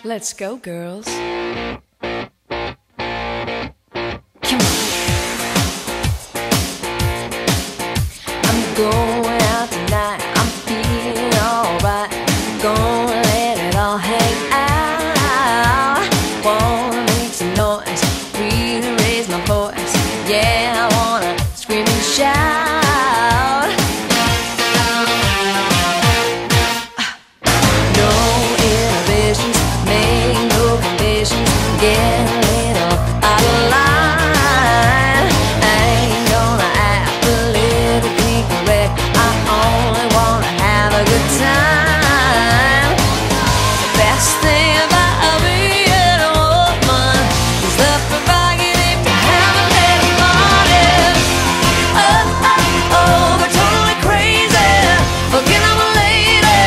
Let's go, girls. Come on. I'm going out tonight. I'm feeling alright. Gonna let it all hang out. Wanna make some noise, really raise my voice. Yeah, I wanna scream and shout. No inhibitions, make no conditions. Get a little out of line. I ain't gonna act politically correct. I only wanna have a good time. The best thing about being a woman is the prerogative to have a little money. Oh, oh, oh, they're totally crazy. Forget I'm a lady.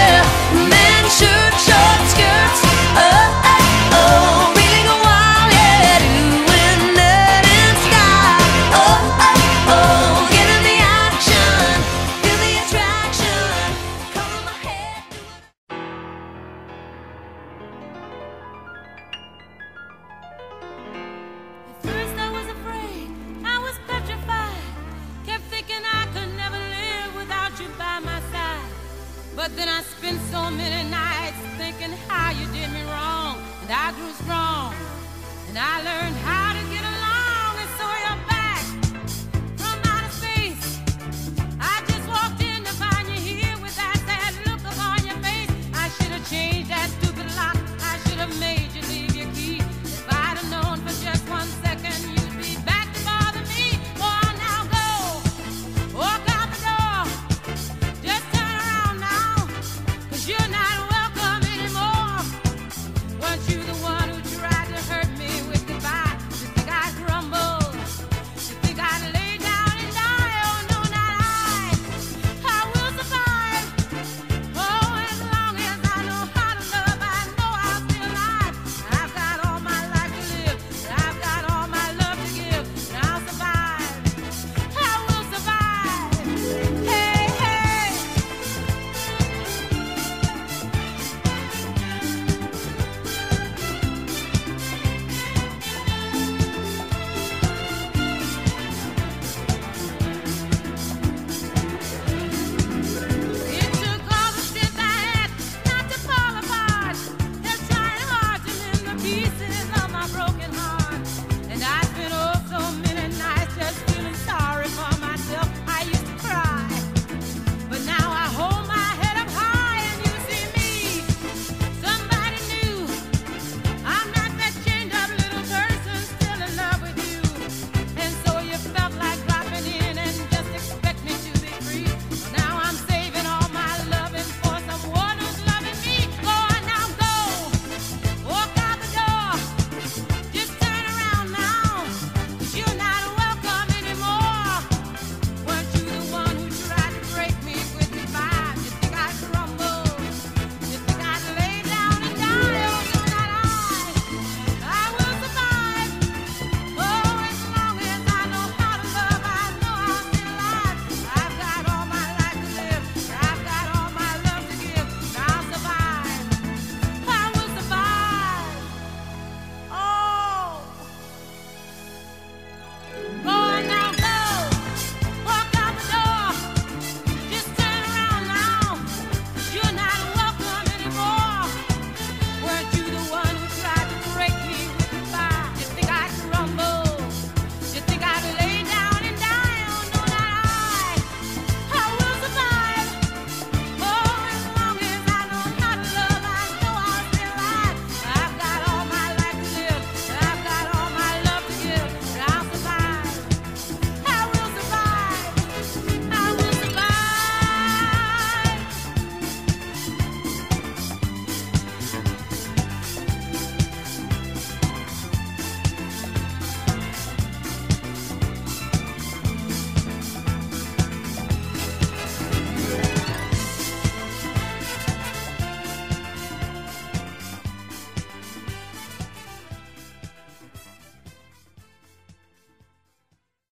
Men shirt, short skirts. Oh, oh, oh, really go wild, yeah. Doing that in style. Oh, oh, oh, get in the action. Feel the attraction. Color my head. At first I was afraid, I was petrified. Kept thinking I could never live without you by my side. But then I spent so many nights thinking how you did me wrong. And I grew strong, and I learned how